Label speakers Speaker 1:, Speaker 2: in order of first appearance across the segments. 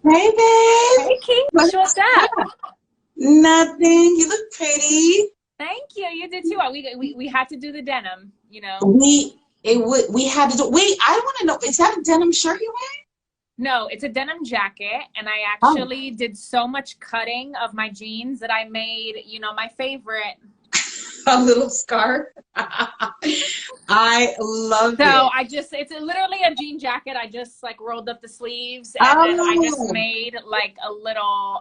Speaker 1: Hey, babe.
Speaker 2: Hey, King,
Speaker 1: What's
Speaker 2: what's up?
Speaker 1: up? Nothing. You look pretty.
Speaker 2: Thank you. You did too. We had to do the denim, you know.
Speaker 1: We had to do. Wait, I want to know. Is that a denim shirt you
Speaker 2: No, it's a denim jacket, and I
Speaker 1: wearing?
Speaker 2: actually did so much cutting of my jeans that I made, my favorite.
Speaker 1: Oh, a little scarf. I love
Speaker 2: So
Speaker 1: it.
Speaker 2: it's literally a jean jacket. I just like rolled up the sleeves, and then I just
Speaker 1: Oh,
Speaker 2: made like a little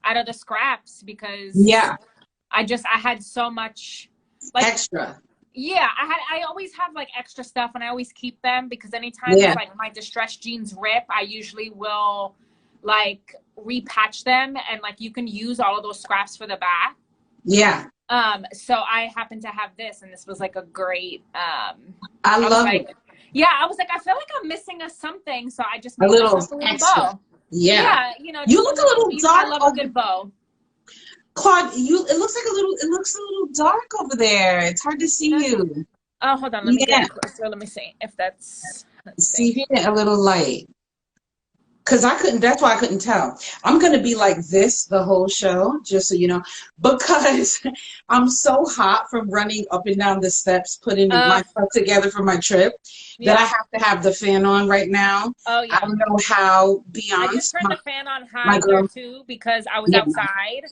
Speaker 2: out of the scraps because
Speaker 1: yeah.
Speaker 2: I had so much like.
Speaker 1: Extra.
Speaker 2: Yeah, I always have like extra stuff and I always keep them because anytime it's
Speaker 1: Yeah.
Speaker 2: like my distressed jeans rip, I usually will like repatch them and like you can use all of those scraps for the back.
Speaker 1: Yeah.
Speaker 2: So I happen to have this and this was like a great
Speaker 1: I
Speaker 2: I was
Speaker 1: love it.
Speaker 2: like, yeah, I was like, I feel like I'm missing a something, so I just
Speaker 1: A
Speaker 2: made
Speaker 1: little
Speaker 2: myself a little
Speaker 1: extra.
Speaker 2: bow.
Speaker 1: Yeah.
Speaker 2: Yeah,
Speaker 1: You
Speaker 2: just a
Speaker 1: look a
Speaker 2: little,
Speaker 1: little
Speaker 2: I
Speaker 1: dark
Speaker 2: love a
Speaker 1: over.
Speaker 2: good bow.
Speaker 1: Claude, it looks like a little. It looks a little dark over there. It's hard to see
Speaker 2: No,
Speaker 1: you.
Speaker 2: oh, hold on, let me
Speaker 1: Yeah.
Speaker 2: get closer. Let me see if that's, let's
Speaker 1: See
Speaker 2: see.
Speaker 1: if you get a little light. Because I couldn't, that's why I couldn't tell. I'm going to be like this the whole show, just so you know, because I'm so hot from running up and down the steps, putting
Speaker 2: Uh,
Speaker 1: my stuff together for my trip, that I
Speaker 2: yeah.
Speaker 1: have to have the fan on right now.
Speaker 2: Oh
Speaker 1: I
Speaker 2: yeah.
Speaker 1: don't know how
Speaker 2: I just
Speaker 1: Beyonce,
Speaker 2: turned the fan on
Speaker 1: my
Speaker 2: high here
Speaker 1: girl,
Speaker 2: too because I was
Speaker 1: yeah,
Speaker 2: outside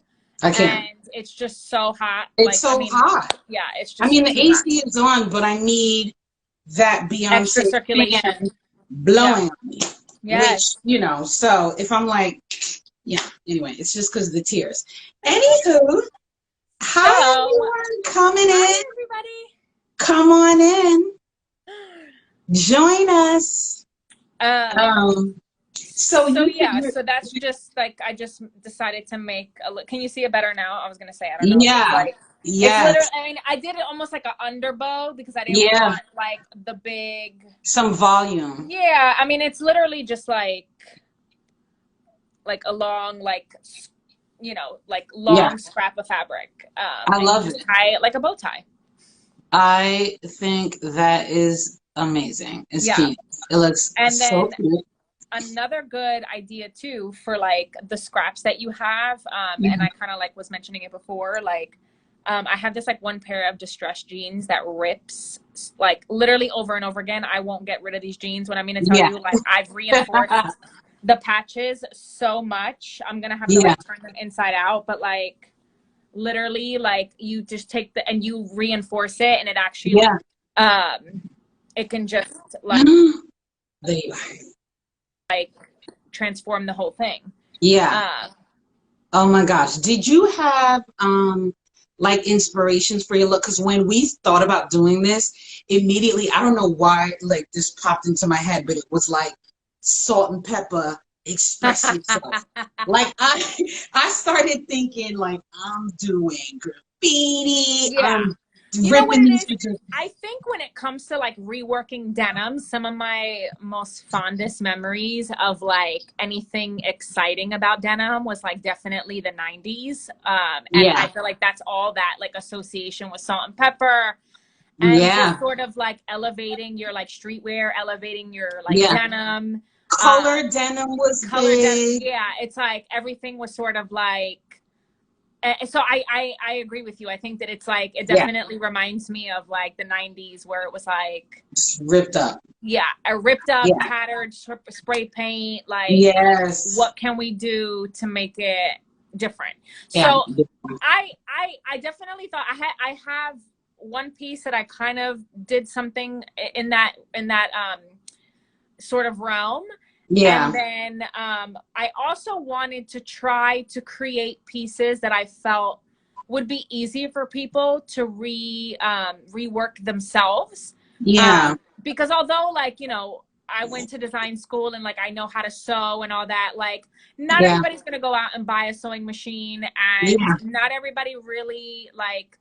Speaker 1: I can't.
Speaker 2: and it's just so hot.
Speaker 1: It's
Speaker 2: Like, I
Speaker 1: so
Speaker 2: mean,
Speaker 1: hot.
Speaker 2: yeah, it's
Speaker 1: I mean,
Speaker 2: just
Speaker 1: the
Speaker 2: too hot.
Speaker 1: AC is on, but I need that
Speaker 2: Extra
Speaker 1: Beyonce
Speaker 2: circulation.
Speaker 1: fan
Speaker 2: Yeah.
Speaker 1: blowing on me, which,
Speaker 2: Yes.
Speaker 1: so if I'm like, yeah, anyway, it's just because of the tears. Anywho, hi
Speaker 2: So,
Speaker 1: everyone, coming in.
Speaker 2: hi everybody.
Speaker 1: Come on in. Join us.
Speaker 2: Um,
Speaker 1: Um, so
Speaker 2: so
Speaker 1: you said
Speaker 2: yeah, so that's just like I just decided to make a look. Can you see it better now? I was gonna say I don't know if it's
Speaker 1: yeah,
Speaker 2: like it's literally.
Speaker 1: yes,
Speaker 2: I mean, I did it almost like an underbow because I didn't
Speaker 1: yeah,
Speaker 2: want like the big.
Speaker 1: some volume.
Speaker 2: Yeah, I mean, it's literally just like a long like
Speaker 1: Yeah,
Speaker 2: long scrap of fabric,
Speaker 1: I
Speaker 2: and you
Speaker 1: love
Speaker 2: just
Speaker 1: it.
Speaker 2: tie it like a bow tie.
Speaker 1: I think that is amazing. It's
Speaker 2: Yeah,
Speaker 1: cute. It looks
Speaker 2: and
Speaker 1: so
Speaker 2: then
Speaker 1: cute.
Speaker 2: another good idea too for like the scraps that you have, and I kind of like was mentioning it before, like I have this like one pair of distressed jeans that rips like literally over and over again. I won't get rid of these jeans. When I mean to tell
Speaker 1: Yeah,
Speaker 2: you, like I've reinforced the patches so much, I'm gonna have to
Speaker 1: yeah,
Speaker 2: like turn them inside out, but like literally like you just take the and you reinforce it and it actually
Speaker 1: yeah.
Speaker 2: it can just
Speaker 1: There you are.
Speaker 2: like transform the whole thing.
Speaker 1: Yeah.
Speaker 2: uh
Speaker 1: Oh my gosh. Did you have like inspirations for your look? Because when we thought about doing this, immediately, I don't know why, like this popped into my head, but it was like salt and pepper express yourself. Like I started thinking like I'm doing graffiti,
Speaker 2: yeah,
Speaker 1: I'm
Speaker 2: you know what
Speaker 1: ripping
Speaker 2: it
Speaker 1: these
Speaker 2: is,
Speaker 1: pictures.
Speaker 2: I think when it comes to like reworking denim, some of my most fondest memories of like anything exciting about denim was like definitely the 90s, and I
Speaker 1: Yeah,
Speaker 2: feel like that's all that like association with salt and pepper and just
Speaker 1: yeah,
Speaker 2: sort of like elevating your like streetwear, elevating your like
Speaker 1: yeah.
Speaker 2: denim,
Speaker 1: Color denim was
Speaker 2: color denim.
Speaker 1: big.
Speaker 2: Yeah, it's like everything was sort of like. So I agree with you. I think that it's like it
Speaker 1: Yeah,
Speaker 2: definitely reminds me of like the 90s where it was like
Speaker 1: it's ripped up.
Speaker 2: yeah, a ripped up,
Speaker 1: Yeah.
Speaker 2: tattered spray paint. Like,
Speaker 1: Yes.
Speaker 2: what can we do to make it different?
Speaker 1: Yeah.
Speaker 2: So I definitely thought I have one piece that I kind of did something in that sort of realm. And
Speaker 1: Yeah.
Speaker 2: then I also wanted to try to create pieces that I felt would be easy for people to rework themselves.
Speaker 1: Yeah.
Speaker 2: Because although like, I went to design school and like I know how to sew and all that, like not
Speaker 1: Yeah.
Speaker 2: everybody's gonna go out and buy a sewing machine, and
Speaker 1: Yeah.
Speaker 2: not everybody really like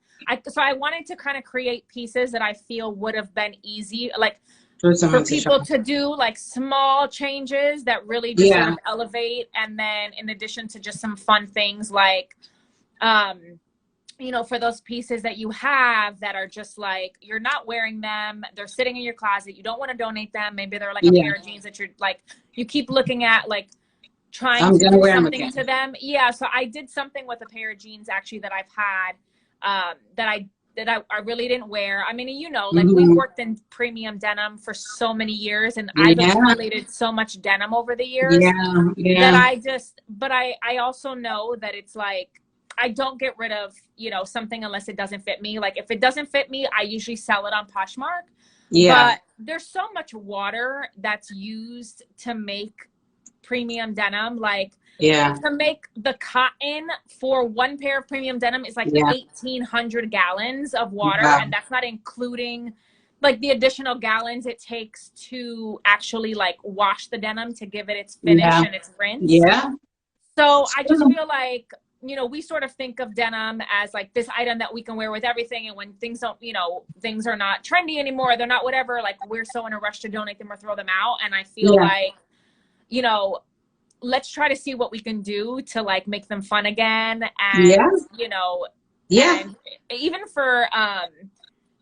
Speaker 2: so I wanted to kind of create pieces that I feel would have been easy, like
Speaker 1: For
Speaker 2: for
Speaker 1: someone to try.
Speaker 2: people to do like small changes that really just sort
Speaker 1: Yeah.
Speaker 2: of elevate. And then in addition to just some fun things like for those pieces that you have that are just like you're not wearing them, they're sitting in your closet, you don't want to donate them, maybe they're like a
Speaker 1: Yeah.
Speaker 2: pair of jeans that you're like you keep looking at, like trying
Speaker 1: I'm
Speaker 2: to
Speaker 1: gonna
Speaker 2: do
Speaker 1: wear them
Speaker 2: something
Speaker 1: again.
Speaker 2: to them. Yeah, so I did something with a pair of jeans actually that I've had that I really didn't wear. I mean, you know, like we've
Speaker 1: Hmm.
Speaker 2: worked in premium denim for so many years, and I've
Speaker 1: Yeah,
Speaker 2: accumulated so much denim over the years
Speaker 1: yeah,
Speaker 2: that
Speaker 1: yeah,
Speaker 2: but I also know that it's like, I don't get rid of, you know, something unless it doesn't fit me. Like if it doesn't fit me, I usually sell it on Poshmark.
Speaker 1: yeah,
Speaker 2: But there's so much water that's used to make premium denim. Like
Speaker 1: yeah,
Speaker 2: to make the cotton for one pair of premium denim is like
Speaker 1: yeah.
Speaker 2: 1,800 gallons of water.
Speaker 1: Wow.
Speaker 2: And that's not including like the additional gallons it takes to actually like wash the denim to give it its finish
Speaker 1: Yeah,
Speaker 2: and its rinse.
Speaker 1: yeah.
Speaker 2: So I just feel like, you know, we sort of think of denim as like this item that we can wear with everything. And when things don't, you know, things are not trendy anymore, they're not whatever, like we're so in a rush to donate them or throw them out. And I feel
Speaker 1: Yeah,
Speaker 2: like, you know, let's try to see what we can do to like make them fun again.
Speaker 1: yeah,
Speaker 2: And, you know,
Speaker 1: yeah.
Speaker 2: and even for,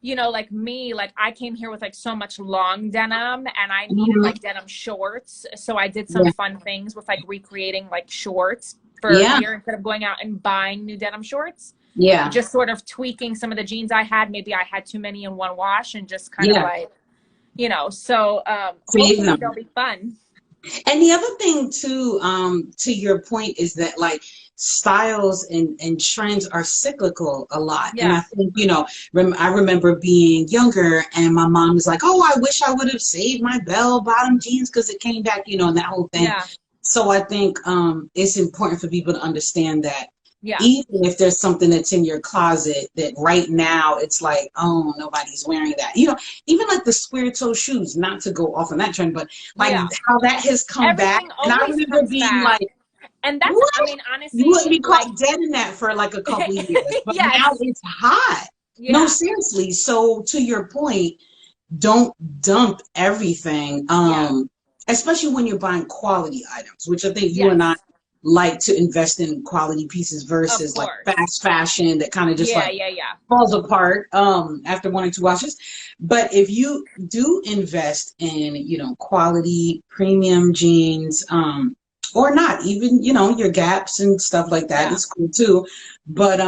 Speaker 2: you know, like me, like I came here with like so much long denim and I needed
Speaker 1: Hmm.
Speaker 2: like denim shorts. So I did some
Speaker 1: Yeah,
Speaker 2: fun things with like recreating like shorts for
Speaker 1: yeah,
Speaker 2: here instead of going out and buying new denim shorts.
Speaker 1: yeah,
Speaker 2: Just sort of tweaking some of the jeans I had. Maybe I had too many in one wash and just kind of
Speaker 1: yeah.
Speaker 2: like, you know, so
Speaker 1: Save
Speaker 2: hopefully
Speaker 1: them.
Speaker 2: they'll be fun.
Speaker 1: And the other thing too, to your point, is that like styles and trends are cyclical a lot. And
Speaker 2: Yeah.
Speaker 1: I think, you know, I remember being younger and my mom was like, oh, I wish I would have saved my bell bottom jeans because it came back, you know, and that whole thing.
Speaker 2: Yeah.
Speaker 1: So I think it's important for people to understand that
Speaker 2: Yeah.
Speaker 1: even if there's something that's in your closet that right now it's like, oh, nobody's wearing that. You know, even like the square toe shoes, not to go off on that trend, but like
Speaker 2: Yeah.
Speaker 1: how that has come back.
Speaker 2: Everything
Speaker 1: And I
Speaker 2: always
Speaker 1: remember
Speaker 2: comes
Speaker 1: being
Speaker 2: back.
Speaker 1: like,
Speaker 2: And that's,
Speaker 1: what?
Speaker 2: I mean,
Speaker 1: You wouldn't
Speaker 2: honestly,
Speaker 1: be
Speaker 2: like,
Speaker 1: caught dead in that for like a couple of years. But now
Speaker 2: yes.
Speaker 1: it's hot. No,
Speaker 2: Yeah.
Speaker 1: seriously. So to your point, don't dump everything.
Speaker 2: Yeah.
Speaker 1: Especially when you're buying quality items, which I think you and I
Speaker 2: Yes.
Speaker 1: like to invest in quality pieces
Speaker 2: Of
Speaker 1: versus like
Speaker 2: course.
Speaker 1: fast fashion that kind of just
Speaker 2: Yeah.
Speaker 1: like
Speaker 2: Yeah. Yeah.
Speaker 1: falls apart after one or two washes. But if you do invest in, you know, quality premium jeans, or not even, you know, your gaps and stuff like that,
Speaker 2: Yeah.
Speaker 1: it's cool too. But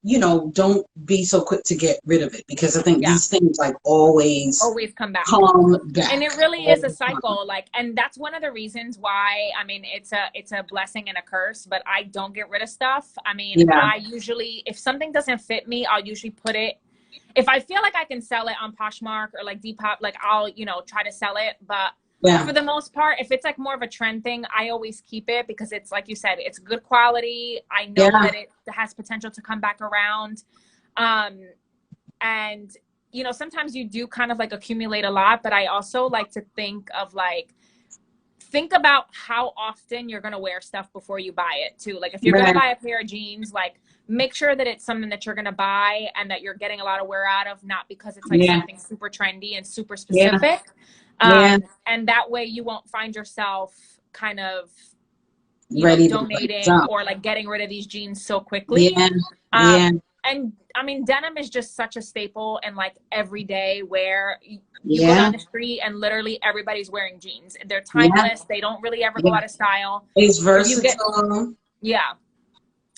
Speaker 1: you know, don't be so quick to get rid of it because I think
Speaker 2: Yeah.
Speaker 1: these things like always
Speaker 2: Always come back.
Speaker 1: come
Speaker 2: And
Speaker 1: back
Speaker 2: it really
Speaker 1: all
Speaker 2: is a
Speaker 1: the time.
Speaker 2: cycle, like, and that's one of the reasons why, I mean, it's a blessing and a curse, but I don't get rid of stuff. I mean,
Speaker 1: Yeah,
Speaker 2: I usually, if something doesn't fit me, I'll usually put it, if I feel like I can sell it on Poshmark or like Depop, like I'll, you know, try to sell it. But
Speaker 1: yeah,
Speaker 2: for the most part, if it's like more of a trend thing, I always keep it because it's like you said, it's good quality. I know
Speaker 1: yeah,
Speaker 2: that it has potential to come back around. Um, and you know, sometimes you do kind of like accumulate a lot, but I also like to think of like, think about how often you're going to wear stuff before you buy it too. Like if you're going to
Speaker 1: right,
Speaker 2: buy a pair of jeans, like make sure that it's something that you're going to buy and that you're getting a lot of wear out of, not because it's like
Speaker 1: yeah,
Speaker 2: something super trendy and super
Speaker 1: yeah,
Speaker 2: specific.
Speaker 1: yeah,
Speaker 2: And that way you won't find yourself kind of, you know,
Speaker 1: ready to like
Speaker 2: donating
Speaker 1: jump.
Speaker 2: or like getting rid of these jeans so quickly.
Speaker 1: Yeah,
Speaker 2: Um,
Speaker 1: yeah,
Speaker 2: and I mean, denim is just such a staple in like everyday wear. You go
Speaker 1: yeah,
Speaker 2: down the street and literally everybody's wearing jeans. They're
Speaker 1: yeah,
Speaker 2: timeless. They don't really ever go
Speaker 1: yeah.
Speaker 2: out of style.
Speaker 1: It's
Speaker 2: If you get,
Speaker 1: versatile.
Speaker 2: yeah.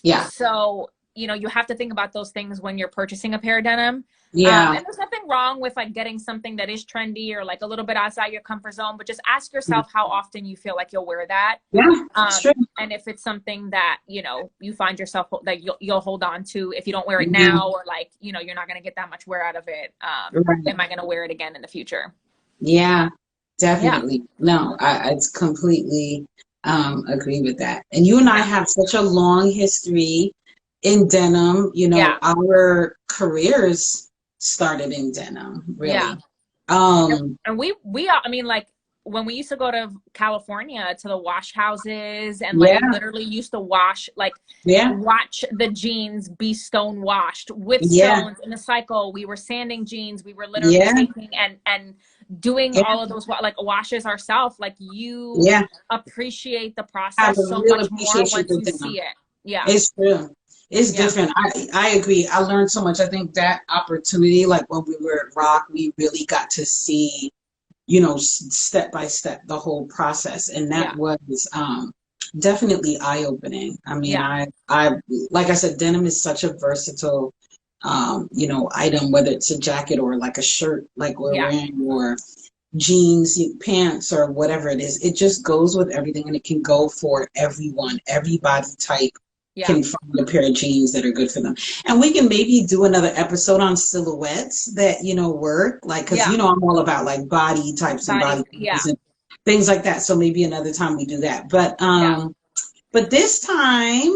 Speaker 1: Yeah,
Speaker 2: So, you know, you have to think about those things when you're purchasing a pair of denim.
Speaker 1: yeah,
Speaker 2: And there's nothing wrong with like getting something that is trendy or like a little bit outside your comfort zone, but just ask yourself how often you feel like you'll wear that.
Speaker 1: yeah. It's true.
Speaker 2: And if it's something that, you know, you find yourself like you'll hold on to if you don't wear it
Speaker 1: Yeah,
Speaker 2: now, or like, you know, you're not going to get that much wear out of it.
Speaker 1: right.
Speaker 2: Am I going to wear it again in the future?
Speaker 1: Yeah,
Speaker 2: Yeah.
Speaker 1: definitely. No, I completely agree with that. And you and I
Speaker 2: Yeah.
Speaker 1: have such a long history in denim. You know,
Speaker 2: Yeah.
Speaker 1: our careers started in denim,
Speaker 2: Yeah.
Speaker 1: really. Um,
Speaker 2: And I mean, like when we used to go to California to the wash houses and like
Speaker 1: yeah,
Speaker 2: literally used to watch, like
Speaker 1: yeah,
Speaker 2: watch the jeans be stone washed with
Speaker 1: yeah,
Speaker 2: stones in a cycle. We were sanding jeans. We were literally
Speaker 1: yeah,
Speaker 2: taking and doing
Speaker 1: yeah,
Speaker 2: all of those like washes ourselves. Like you
Speaker 1: yeah.
Speaker 2: appreciate the
Speaker 1: I have a
Speaker 2: process so
Speaker 1: real
Speaker 2: much more
Speaker 1: appreciation
Speaker 2: once
Speaker 1: for
Speaker 2: you
Speaker 1: denim.
Speaker 2: see it. Yeah.
Speaker 1: It's true. It's
Speaker 2: Yeah.
Speaker 1: different. I agree. I learned so much. I think that opportunity, like when we were at Rock, we really got to see, you know, step by step the whole process, and
Speaker 2: Yeah.
Speaker 1: that was Definitely eye-opening. I mean,
Speaker 2: Yeah.
Speaker 1: I like I said, denim is such a versatile, you know, item, whether it's a jacket or like a shirt, like we're
Speaker 2: Yeah.
Speaker 1: wearing, or jeans, pants, or whatever it is. It just goes with everything, and it can go for everyone. Every body type
Speaker 2: Yeah.
Speaker 1: can find a pair of jeans that are good for them. And we can maybe do another episode on silhouettes that, you know, work, like, because,
Speaker 2: Yeah.
Speaker 1: you know, I'm all about like body types and
Speaker 2: Body.
Speaker 1: body
Speaker 2: Yeah.
Speaker 1: types and things like that. So maybe another time we do that.
Speaker 2: Yeah.
Speaker 1: But this time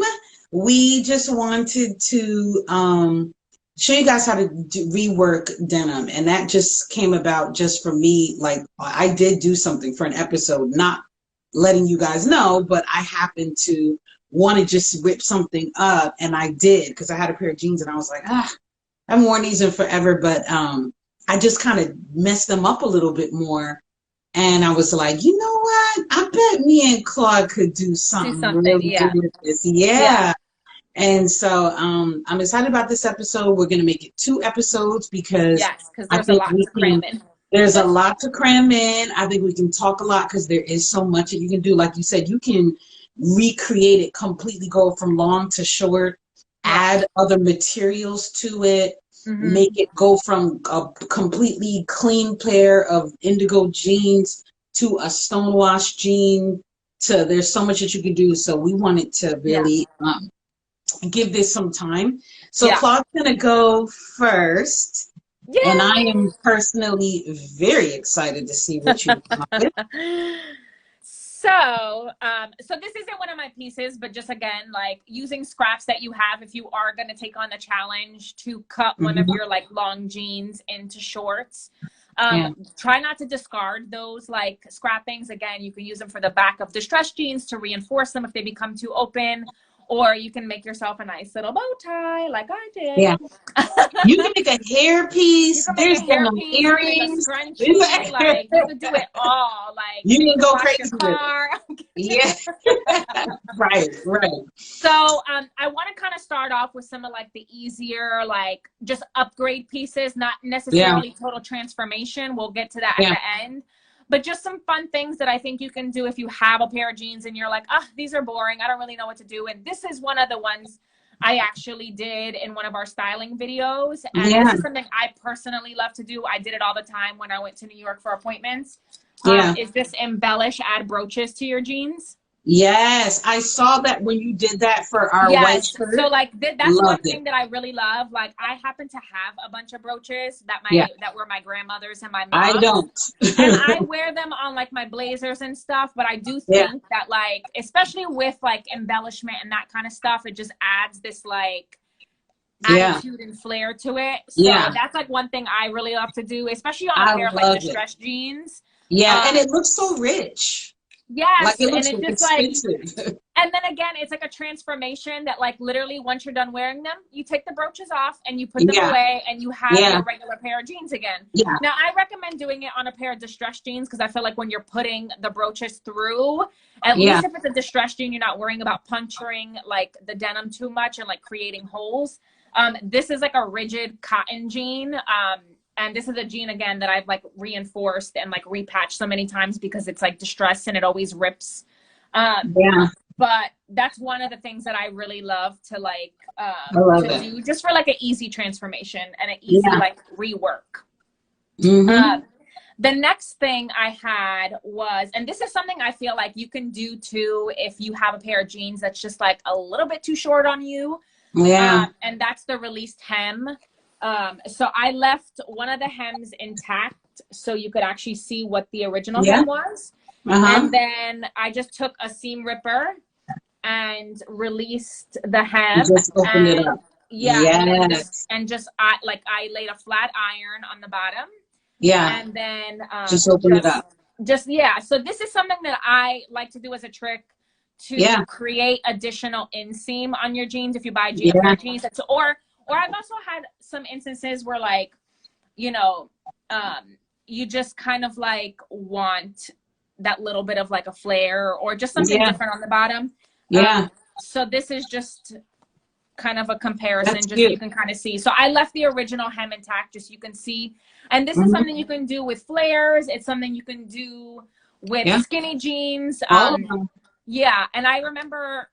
Speaker 1: we just wanted to show you guys how to rework denim. And that just came about just for me. Like, I did do something for an episode, not letting you guys know, but I happened to want to just whip something up. And I did, because I had a pair of jeans and I was like, I haven't worn these in forever. But I just kind of messed them up a little bit more. And I was like, you know what? I bet me and Claude could do
Speaker 2: Do
Speaker 1: something
Speaker 2: something.
Speaker 1: really
Speaker 2: Yeah.
Speaker 1: good with this.
Speaker 2: Yeah.
Speaker 1: Yeah. And so I'm excited about this episode. We're going to make it 2 episodes because
Speaker 2: Yes, because
Speaker 1: I
Speaker 2: there's a
Speaker 1: think
Speaker 2: lot
Speaker 1: we
Speaker 2: to cram
Speaker 1: can,
Speaker 2: in.
Speaker 1: there's a lot to cram in. I think we can talk a lot because there is so much that you can do. Like you said, you can recreate it completely, go from long to short,
Speaker 2: Yeah.
Speaker 1: add other materials to it,
Speaker 2: Mm-hmm.
Speaker 1: make it go from a completely clean pair of indigo jeans to a stonewashed jean. To, there's so much that you can do. So we wanted to
Speaker 2: Yeah.
Speaker 1: really give this some time. So
Speaker 2: Yeah.
Speaker 1: Claude's gonna go first, and I
Speaker 2: Yay!
Speaker 1: am personally very excited to see what you come up with.
Speaker 2: So this isn't one of my pieces, but just again, like using scraps that you have if you are going to take on the challenge to cut one of
Speaker 1: Mhm.
Speaker 2: your like long jeans into shorts.
Speaker 1: Yeah,
Speaker 2: Try not to discard those like scrappings. Again, you can use them for the back of distressed jeans to reinforce them if they become too open, or you can make yourself a nice little bow tie like I
Speaker 1: yeah.
Speaker 2: did.
Speaker 1: You can make a
Speaker 2: You
Speaker 1: hairpiece.
Speaker 2: can make a
Speaker 1: There's denim
Speaker 2: hairpiece, you can make a
Speaker 1: earrings.
Speaker 2: scrunchie, like you could do it all. Like
Speaker 1: You
Speaker 2: you
Speaker 1: can
Speaker 2: could
Speaker 1: go
Speaker 2: wash your
Speaker 1: crazy with it.
Speaker 2: car.
Speaker 1: Yeah, right, right.
Speaker 2: So I want to kind of start off with some of like the easier, like just upgrade pieces, not
Speaker 1: Yeah,
Speaker 2: necessarily total transformation. We'll get to that at
Speaker 1: yeah,
Speaker 2: the end. But just some fun things that I think you can do if you have a pair of jeans and you're like, these are boring. I don't really know what to do. And this is one of the ones I actually did in one of our styling videos. And this
Speaker 1: yeah,
Speaker 2: is something I personally love to do. I did it all the time when I went to New York for appointments.
Speaker 1: yeah.
Speaker 2: Is this embellish, add brooches to your jeans?
Speaker 1: Yes, I saw that when you did that for our white
Speaker 2: Yes. So
Speaker 1: shirt.
Speaker 2: like that's one
Speaker 1: Loved it.
Speaker 2: thing that I really love. Like I happen to have a bunch of brooches
Speaker 1: Yeah,
Speaker 2: that were my grandmother's and my
Speaker 1: I
Speaker 2: mom's.
Speaker 1: don't.
Speaker 2: And I wear them on like my blazers and stuff, but I do
Speaker 1: Yeah,
Speaker 2: think that like especially with like embellishment and that kind of stuff, it just adds this like
Speaker 1: yeah,
Speaker 2: attitude and flair to it. So
Speaker 1: yeah.
Speaker 2: that's like one thing I really love to do, especially on a
Speaker 1: I
Speaker 2: pair of like
Speaker 1: love it.
Speaker 2: distressed jeans.
Speaker 1: Yeah, and
Speaker 2: Um
Speaker 1: it looks so rich. Like
Speaker 2: yes,
Speaker 1: it
Speaker 2: and
Speaker 1: looks
Speaker 2: it's just like
Speaker 1: expensive.
Speaker 2: and then again, it's like a transformation that like literally once you're done wearing them, you take the brooches off and you put them
Speaker 1: Yeah,
Speaker 2: away and you have
Speaker 1: yeah,
Speaker 2: your regular pair of jeans again.
Speaker 1: yeah,
Speaker 2: Now, I recommend doing it on a pair of distressed jeans because I feel like when you're putting the brooches through, at
Speaker 1: yeah,
Speaker 2: least if it's a distressed jean, you're not worrying about puncturing like the denim too much and like creating holes. This is like a rigid cotton jean. And this is a jean again that I've like reinforced and like repatched so many times because it's like distressed and it always rips.
Speaker 1: yeah.
Speaker 2: But that's one of the things that I really love to like
Speaker 1: I love
Speaker 2: to
Speaker 1: it.
Speaker 2: do just for like an easy transformation and an easy
Speaker 1: Yeah.
Speaker 2: like rework.
Speaker 1: Mm-hmm.
Speaker 2: The next thing I had was, and this is something I feel like you can do too if you have a pair of jeans that's just like a little bit too short on you.
Speaker 1: Yeah.
Speaker 2: And that's the released hem. So I left one of the hems intact so you could actually see what the original
Speaker 1: Yeah.
Speaker 2: hem was.
Speaker 1: Uh-huh.
Speaker 2: And then I just took a seam ripper and released the hem.
Speaker 1: Just open it
Speaker 2: and
Speaker 1: up.
Speaker 2: yeah,
Speaker 1: Yes.
Speaker 2: I laid a flat iron on the bottom.
Speaker 1: Yeah.
Speaker 2: And then
Speaker 1: Just open it up.
Speaker 2: yeah. So this is something that I like to do as a trick to
Speaker 1: Yeah.
Speaker 2: create additional inseam on your jeans if you buy
Speaker 1: Yeah.
Speaker 2: a pair of jeans. Or I've also had some instances where like, you know, you just kind of like want that little bit of like a flare or just something
Speaker 1: Yeah.
Speaker 2: different on the bottom.
Speaker 1: Yeah.
Speaker 2: So this is just kind of a comparison,
Speaker 1: That's
Speaker 2: just
Speaker 1: cute.
Speaker 2: so you can kind of see. So I left the original hem intact just so you can see. And this is
Speaker 1: Mhm.
Speaker 2: something you can do with flares. It's something you can do with
Speaker 1: Yeah.
Speaker 2: skinny jeans.
Speaker 1: All of them.
Speaker 2: Yeah, and I remember,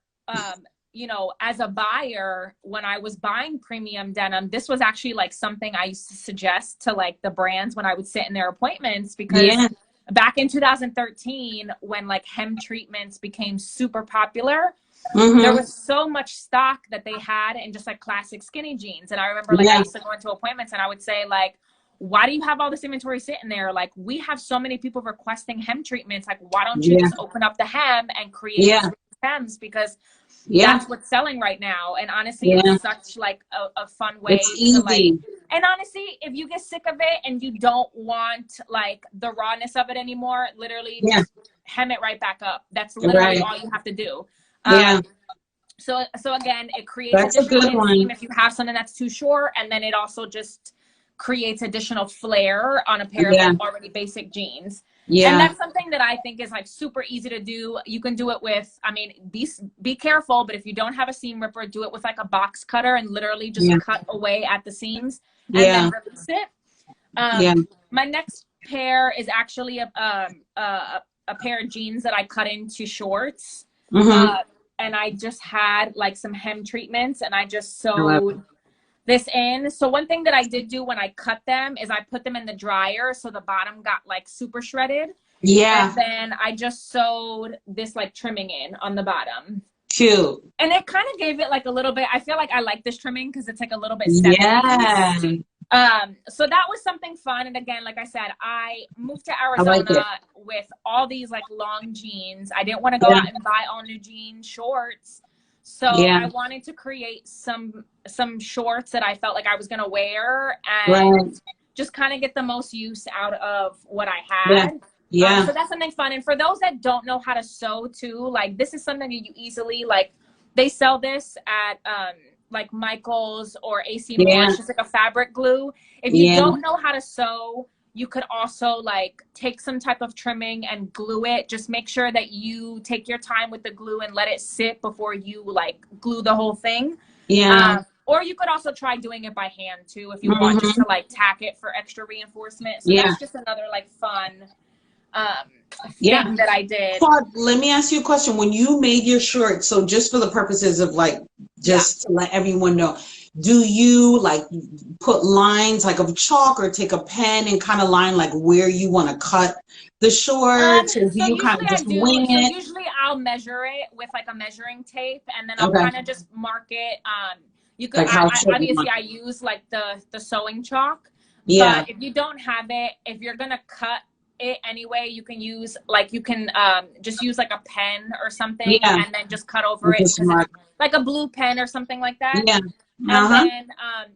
Speaker 2: you know, as a buyer, when I was buying premium denim, this was actually like something I used to suggest to like the brands when I would sit in their appointments, because
Speaker 1: Yeah.
Speaker 2: back in 2013, when like hem treatments became super popular, there
Speaker 1: Mm-hmm.
Speaker 2: was so much stock that they had in just like classic skinny jeans. And I remember like I
Speaker 1: Yeah.
Speaker 2: used to go into appointments and I would say like, why do you have all this inventory sitting there? Like, we have so many people requesting hem treatments. Like, why don't you
Speaker 1: Yeah.
Speaker 2: just open up the hem and create
Speaker 1: Yeah.
Speaker 2: these hems? Because
Speaker 1: Yeah.
Speaker 2: that's what's selling right now. And honestly, it's
Speaker 1: Yeah.
Speaker 2: such like a fun
Speaker 1: It's
Speaker 2: way to like,
Speaker 1: easy.
Speaker 2: and honestly, if you get sick of it and you don't want like the rawness of it anymore, literally
Speaker 1: Yeah.
Speaker 2: just hem it right back up. That's literally
Speaker 1: Right.
Speaker 2: all you have to do.
Speaker 1: Yeah.
Speaker 2: So again, it creates
Speaker 1: That's a
Speaker 2: additional
Speaker 1: good
Speaker 2: inseam
Speaker 1: one.
Speaker 2: if you have something that's too short, and then it also just creates additional flare on a pair of
Speaker 1: Yeah.
Speaker 2: like already basic jeans. And
Speaker 1: Yeah.
Speaker 2: that's something that I think is like super easy to do. You can do it with, I mean, be careful, but if you don't have a seam ripper, do it with like a box cutter and literally just
Speaker 1: Yeah.
Speaker 2: cut away at the seams and
Speaker 1: Yeah.
Speaker 2: then release it.
Speaker 1: Yeah.
Speaker 2: My next pair is actually a pair of jeans that I cut into shorts.
Speaker 1: Mm-hmm.
Speaker 2: And I just had like some hem treatments and I just
Speaker 1: I love it.
Speaker 2: sewed this in. So one thing that I did do when I cut them is I put them in the dryer so the bottom got like super shredded.
Speaker 1: Yeah.
Speaker 2: And then I just sewed this like trimming in on the bottom.
Speaker 1: Cute.
Speaker 2: And it kind of gave it like a little bit, I feel like I like this trimming because it's like a little bit 70s.
Speaker 1: Yeah.
Speaker 2: So that was something fun. And again, like I said, I moved to
Speaker 1: I like
Speaker 2: Arizona
Speaker 1: it.
Speaker 2: with all these like long jeans. I didn't want to go
Speaker 1: Yeah.
Speaker 2: out and buy all new jean shorts. So
Speaker 1: Yeah.
Speaker 2: I wanted to create some shorts that I felt like I was going to wear
Speaker 1: Right.
Speaker 2: and just kind of get the most use out of what I
Speaker 1: Yeah.
Speaker 2: had.
Speaker 1: Yeah.
Speaker 2: So that's something fun. And for those that don't know how to sew too, like this is something that you easily, like they sell this at like Michael's or AC Moore.
Speaker 1: Yeah.
Speaker 2: It's just like a fabric glue. If you
Speaker 1: Yeah.
Speaker 2: don't know how to sew, you could also like take some type of trimming and glue it. Just make sure that you take your time with the glue and let it sit before you like glue the whole thing.
Speaker 1: Yeah.
Speaker 2: Or you could also try doing it by hand too if you want, just
Speaker 1: Mm-hmm.
Speaker 2: to like tack it for extra reinforcement. So
Speaker 1: Yeah.
Speaker 2: that's just another like fun
Speaker 1: Yeah.
Speaker 2: thing that I did.
Speaker 1: Claude, let me ask you a question. When you made your short, so just for the purposes of like, just to let everyone know, do you like put lines like of chalk or take a pen and kind of line like where you want to cut the shorts, or do
Speaker 2: So
Speaker 1: you kind
Speaker 2: usually
Speaker 1: of
Speaker 2: I
Speaker 1: just
Speaker 2: do.
Speaker 1: wing
Speaker 2: So
Speaker 1: it?
Speaker 2: usually I'll measure it with like a measuring tape, and then I'll
Speaker 1: Okay.
Speaker 2: kind of just mark it. You could,
Speaker 1: Like how
Speaker 2: I
Speaker 1: short you
Speaker 2: obviously
Speaker 1: want
Speaker 2: I use like the sewing chalk,
Speaker 1: Yeah.
Speaker 2: but if you don't have it, if you're gonna cut it anyway, you can use like you can just use like a pen or something,
Speaker 1: Yeah.
Speaker 2: and then just cut over it
Speaker 1: Just
Speaker 2: because it's
Speaker 1: mark.
Speaker 2: like a blue pen or something like that.
Speaker 1: Yeah.
Speaker 2: And
Speaker 1: Uh-huh.
Speaker 2: then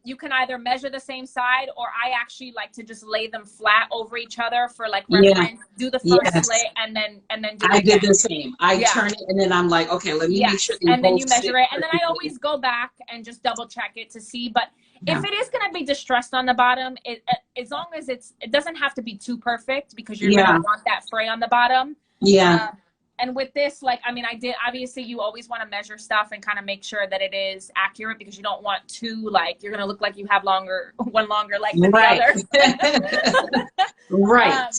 Speaker 2: you can either measure the same side, or I actually like to just lay them flat over each other for like
Speaker 1: Yeah.
Speaker 2: reference. Do the first
Speaker 1: Yes.
Speaker 2: slit and then do it
Speaker 1: I did
Speaker 2: again.
Speaker 1: the same. I
Speaker 2: Yeah.
Speaker 1: turn it and then I'm like, okay, let me make sure
Speaker 2: Yes.
Speaker 1: they
Speaker 2: And then
Speaker 1: both
Speaker 2: you
Speaker 1: sit
Speaker 2: measure it. And then I
Speaker 1: perfectly.
Speaker 2: always go back and just double check it to see. But
Speaker 1: Yeah.
Speaker 2: if it is going to be distressed on the bottom, as long as it doesn't have to be too perfect, because you're
Speaker 1: Yeah.
Speaker 2: going to want that fray on the bottom.
Speaker 1: Yeah.
Speaker 2: And with this, like, I mean, I did, obviously you always want to measure stuff and kind of make sure that it is accurate, because you don't want to, like, you're going to look like you have one longer leg than
Speaker 1: Right.
Speaker 2: the other.
Speaker 1: Right.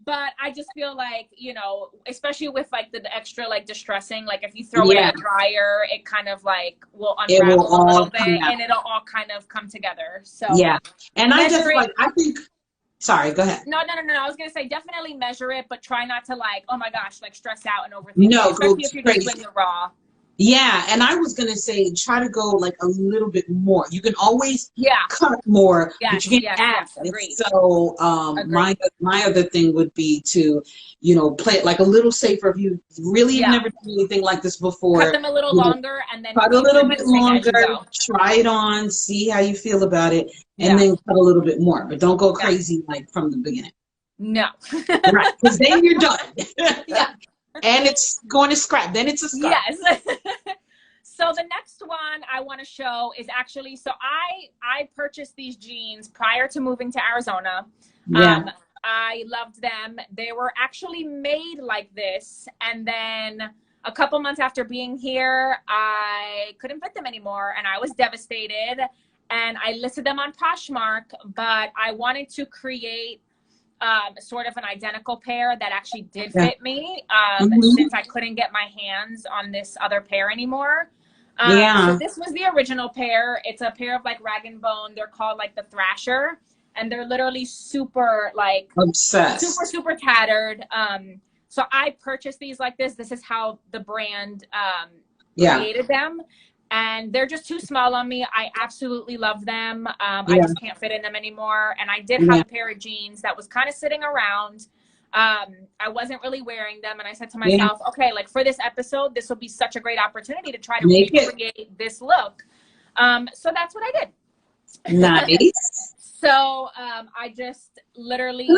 Speaker 2: But I just feel like, you know, especially with like the extra like distressing, like if you throw it
Speaker 1: Yeah.
Speaker 2: in the dryer, it kind of like will
Speaker 1: It will
Speaker 2: unravel a little
Speaker 1: all
Speaker 2: bit,
Speaker 1: come out.
Speaker 2: and it'll all kind of come together. So
Speaker 1: Yeah. And I just
Speaker 2: measure it.
Speaker 1: like, I think, sorry, go ahead.
Speaker 2: No. I was going to say definitely measure it, but try not to like, oh my gosh, like stress out and overthink
Speaker 1: No,
Speaker 2: it, especially
Speaker 1: go
Speaker 2: if you're just
Speaker 1: crazy.
Speaker 2: doing it raw.
Speaker 1: Yeah, and I was gonna say try to go like a little bit more. You can always
Speaker 2: Yeah.
Speaker 1: cut more, but
Speaker 2: Yes.
Speaker 1: you can't add.
Speaker 2: Yes. Agreed.
Speaker 1: So
Speaker 2: Agreed.
Speaker 1: my other thing would be to, play it like a little safer. If you really have
Speaker 2: Yeah.
Speaker 1: never done anything like this before,
Speaker 2: Cut them a little longer and then
Speaker 1: cut a
Speaker 2: keep
Speaker 1: little bit
Speaker 2: reducing as you
Speaker 1: longer,
Speaker 2: go.
Speaker 1: try it on, see how you feel about it, and
Speaker 2: Yeah.
Speaker 1: then cut a little bit more. But don't go
Speaker 2: Yeah.
Speaker 1: crazy like from the beginning.
Speaker 2: No.
Speaker 1: Right, because then you're done.
Speaker 2: Yeah.
Speaker 1: And it's going to scrap. Then it's a scrap.
Speaker 2: Yes. So the next one I want to show is actually, so I purchased these jeans prior to moving to Arizona.
Speaker 1: Yeah.
Speaker 2: I loved them. They were actually made like this. And then a couple months after being here, I couldn't fit them anymore. And I was devastated. And I listed them on Poshmark, but I wanted to create sort of an identical pair that actually did
Speaker 1: Yeah.
Speaker 2: fit me,
Speaker 1: Mhm.
Speaker 2: since I couldn't get my hands on this other pair anymore.
Speaker 1: Yeah.
Speaker 2: So this was the original pair. It's a pair of like rag and bone. They're called like the Thrasher, and they're literally super like
Speaker 1: Obsessed.
Speaker 2: super tattered. So I purchased these like this. This is how the brand
Speaker 1: Yeah.
Speaker 2: created them. And they're just too small on me. I absolutely love them. I
Speaker 1: Yeah.
Speaker 2: just can't fit in them anymore. And I did have
Speaker 1: Yeah.
Speaker 2: a pair of jeans that was kind of sitting around. I wasn't really wearing them. And I said to
Speaker 1: Yeah.
Speaker 2: myself, okay, like for this episode, this will be such a great opportunity to try to
Speaker 1: Make it.
Speaker 2: recreate this look. So that's what I did.
Speaker 1: Nice.
Speaker 2: So I just literally,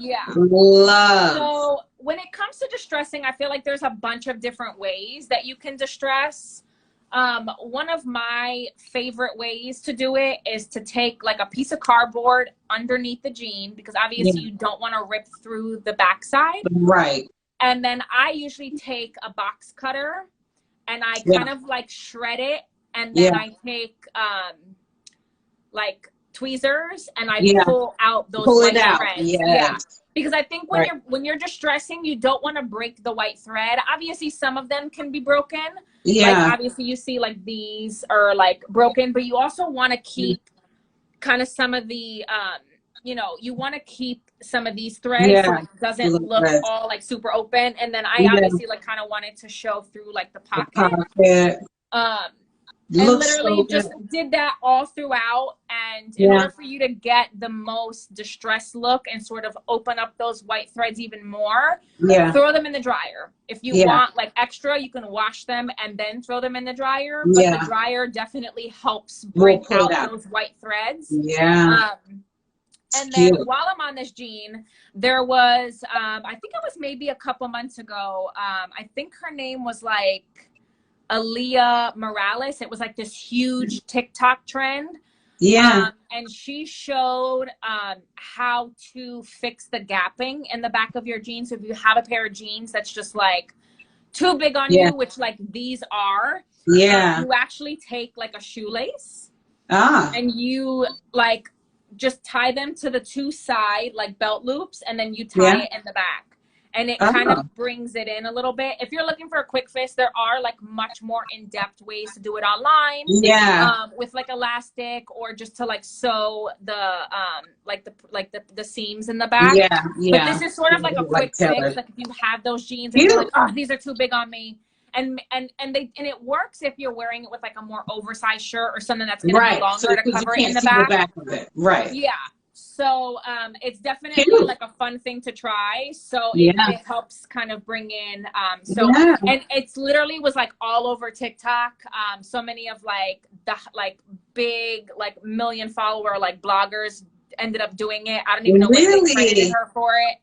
Speaker 2: yeah.
Speaker 1: Love.
Speaker 2: So when it comes to distressing, I feel like there's a bunch of different ways that you can distress. One of my favorite ways to do it is to take like a piece of cardboard underneath the jean, because obviously you don't want to rip through the backside.
Speaker 1: Right.
Speaker 2: And then I usually take a box cutter and I kind of like shred it. And then I take like tweezers and I pull out those white threads. Yeah. Because I think when you're distressing, you don't want to break the white thread. Obviously, some of them can be broken.
Speaker 1: Yeah.
Speaker 2: Like obviously you see like these are like broken, but you also want to keep kind of some of the you know, you want to keep some of these threads so it doesn't look all like super open. And then I obviously like kind of wanted to show through like the pocket. And literally just did that all throughout. And in order for you to get the most distressed look and sort of open up those white threads even more, throw them in the dryer. If you want like extra, you can wash them and then throw them in the dryer. But the dryer definitely helps break out those white threads. And then while I'm on this jean, there was, I think it was maybe a couple months ago. I think her name was like Aaliyah Morales. It was like this huge TikTok trend. And she showed how to fix the gapping in the back of your jeans. So if you have a pair of jeans that's just like too big on you, which like these are, you actually take like a shoelace and you like just tie them to the two side like belt loops, and then you tie it in the back. And it kind of brings it in a little bit. If you're looking for a quick fix, there are like much more in-depth ways to do it online. With like elastic, or just to like sew the the seams in the back. But this is sort of like a quick fix. Like if you have those jeans and you're like, oh, these are too big on me. And it works if you're wearing it with like a more oversized shirt or something that's gonna be longer to cover it in the back. So it's definitely like a fun thing to try. So it helps kind of bring in and it's literally was like all over TikTok. So many of like the like big like million follower like bloggers ended up doing it. I don't even know what they credited her for it.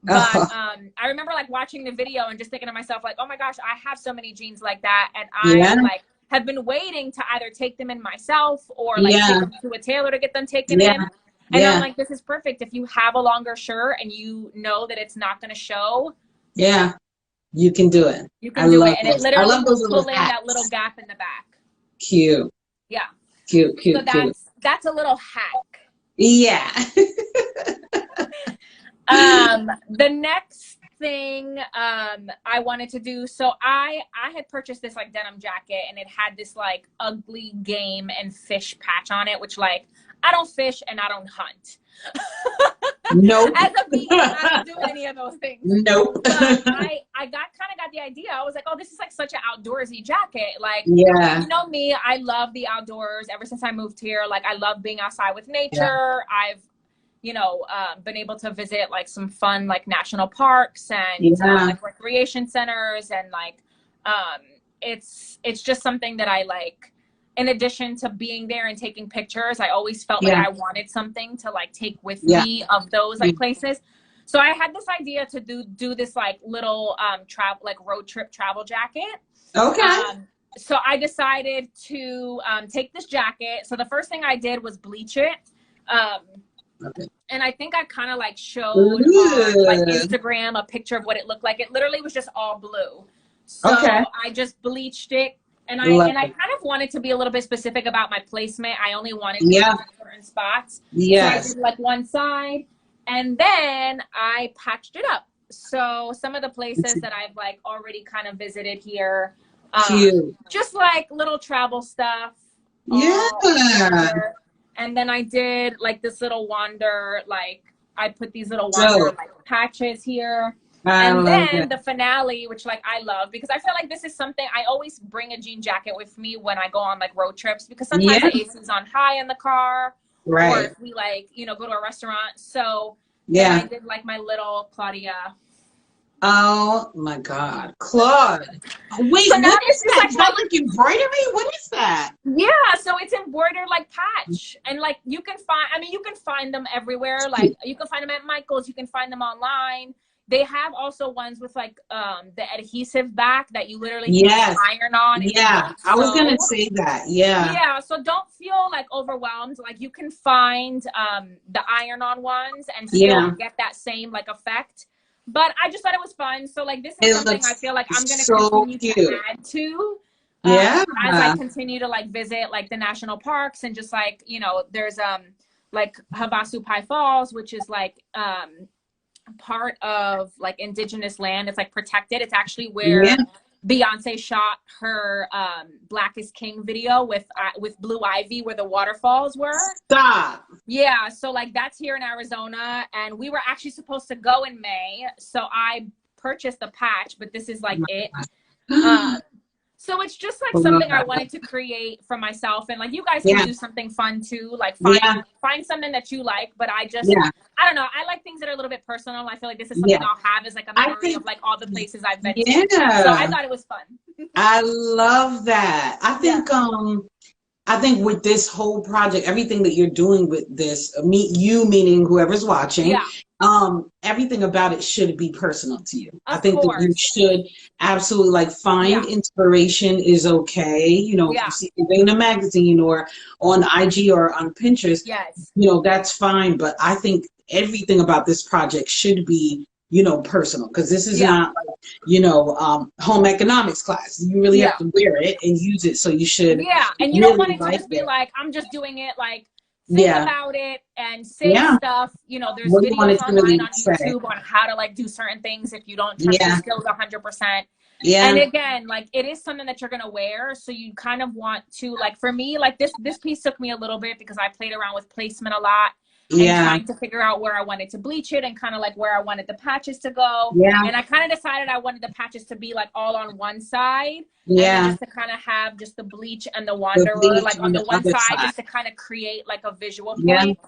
Speaker 2: But I remember like watching the video and just thinking to myself like, oh my gosh, I have so many jeans like that, and I like have been waiting to either take them in myself or like take them to a tailor to get them taken in. And I'm like, this is perfect. If you have a longer shirt and you know that it's not going to show.
Speaker 1: You can do it.
Speaker 2: You can do it. And it literally will pull in that little gap in the back.
Speaker 1: Cute. Cute.
Speaker 2: So that's a little hack. The next thing I wanted to do, so I had purchased this like denim jacket, and it had this like ugly game and fish patch on it, which like I don't fish and I don't hunt.
Speaker 1: Nope.
Speaker 2: As a vegan, I don't do any of those things.
Speaker 1: Nope.
Speaker 2: But I got the idea. I was like, oh, this is like such an outdoorsy jacket. Like, you know me, I love the outdoors. Ever since I moved here, like I love being outside with nature. I've been able to visit like some fun like national parks and like recreation centers, and like it's just something that I like. In addition to being there and taking pictures, I always felt like I wanted something to like take with me of those like places. So I had this idea to do this like little road trip travel jacket. So I decided to take this jacket. So the first thing I did was bleach it. And I think I kind of like showed on like Instagram a picture of what it looked like. It literally was just all blue. So I just bleached it. And I kind of wanted to be a little bit specific about my placement. I only wanted to be in certain spots. So I did like one side, And then I patched it up. So some of the places that I've like already kind of visited here,
Speaker 1: Cute.
Speaker 2: just like little travel stuff.
Speaker 1: Yeah.
Speaker 2: And then I did like this little wander, like I put these little wander
Speaker 1: So
Speaker 2: like patches here.
Speaker 1: I
Speaker 2: And
Speaker 1: love
Speaker 2: then
Speaker 1: it.
Speaker 2: the finale, which like I love because I feel like this is something I always bring a jean jacket with me when I go on like road trips because sometimes
Speaker 1: Yeah.
Speaker 2: the AC is on high in the car, or
Speaker 1: Right.
Speaker 2: if we like, you know, go to a restaurant. So then
Speaker 1: Yeah.
Speaker 2: I did like my little Claudia.
Speaker 1: Oh my God, Claude. Wait,
Speaker 2: So now
Speaker 1: what
Speaker 2: this
Speaker 1: is
Speaker 2: is
Speaker 1: that?
Speaker 2: like
Speaker 1: Is that like embroidery? What is that?
Speaker 2: yeah, so it's embroidered like patch, and like you can find, I mean, you can find them everywhere. Like you can find them at Michael's, you can find them online. They have also ones with like the adhesive back that you literally can just
Speaker 1: Yes.
Speaker 2: iron on and you
Speaker 1: Yeah,
Speaker 2: don't
Speaker 1: I was gonna
Speaker 2: sew.
Speaker 1: say that. Yeah.
Speaker 2: Yeah, so don't feel like overwhelmed. Like you can find the iron on ones and still
Speaker 1: Yeah.
Speaker 2: get that same like effect. But I just thought it was fun. So like this is
Speaker 1: It
Speaker 2: something I
Speaker 1: looks
Speaker 2: feel like I'm gonna
Speaker 1: so
Speaker 2: continue to
Speaker 1: cute.
Speaker 2: add to
Speaker 1: Yeah.
Speaker 2: as I continue to like visit like the national parks and just like, you know, there's like Havasu Pai Falls, which is like part of like indigenous land. It's like protected. It's actually
Speaker 1: Yeah.
Speaker 2: where Beyonce shot her Black is King video with Blue Ivy, where the waterfalls were.
Speaker 1: Stop.
Speaker 2: Yeah, so like that's here in Arizona, and we were actually supposed to go in May, so I purchased the patch, but this is like it. So it's just like something I wanted to create for myself, and like you guys can
Speaker 1: Yeah.
Speaker 2: do something fun too, like
Speaker 1: Yeah.
Speaker 2: find something that you like. But I don't know, I like things that are a little bit personal. I feel like this is something
Speaker 1: Yeah.
Speaker 2: I'll have as like a
Speaker 1: I
Speaker 2: memory
Speaker 1: think,
Speaker 2: of like all the places I've been to.
Speaker 1: yeah.
Speaker 2: So I thought it was fun.
Speaker 1: I love that. I think with this whole project, everything that you're doing with this, you meaning whoever's watching,
Speaker 2: Yeah.
Speaker 1: Everything about it should be personal to you. I
Speaker 2: Of
Speaker 1: think that you
Speaker 2: course.
Speaker 1: should absolutely like find
Speaker 2: Yeah.
Speaker 1: inspiration is okay. You know, if
Speaker 2: Yeah.
Speaker 1: you see it in a magazine or on IG or on Pinterest,
Speaker 2: Yes.
Speaker 1: you know, that's fine. But I think everything about this project should be, you know, personal, because this is
Speaker 2: Yeah.
Speaker 1: not like, you know, home economics class. You really
Speaker 2: Yeah.
Speaker 1: have to wear it and use it. So you should
Speaker 2: Yeah, and you don't
Speaker 1: really
Speaker 2: want it to
Speaker 1: like
Speaker 2: just be
Speaker 1: it.
Speaker 2: like, I'm just doing it. Like, think
Speaker 1: Yeah.
Speaker 2: about it and say
Speaker 1: Yeah.
Speaker 2: stuff. You know, there's
Speaker 1: What do you want
Speaker 2: videos
Speaker 1: it to
Speaker 2: online
Speaker 1: really
Speaker 2: on
Speaker 1: say?
Speaker 2: YouTube on how to like do certain things if you don't trust your
Speaker 1: Yeah.
Speaker 2: skills 100%.
Speaker 1: Yeah.
Speaker 2: And again, like it is something that you're gonna wear, so you kind of want to like, for me, like this piece took me a little bit because I played around with placement a lot. And
Speaker 1: Yeah.
Speaker 2: trying to figure out where I wanted to bleach it and kind of like where I wanted the patches to go.
Speaker 1: Yeah.
Speaker 2: And I kind of decided I wanted the patches to be like all on one side.
Speaker 1: Yeah.
Speaker 2: And then just to kind of have just the bleach and the wanderer like on the one side, just to kind of create like a visual point.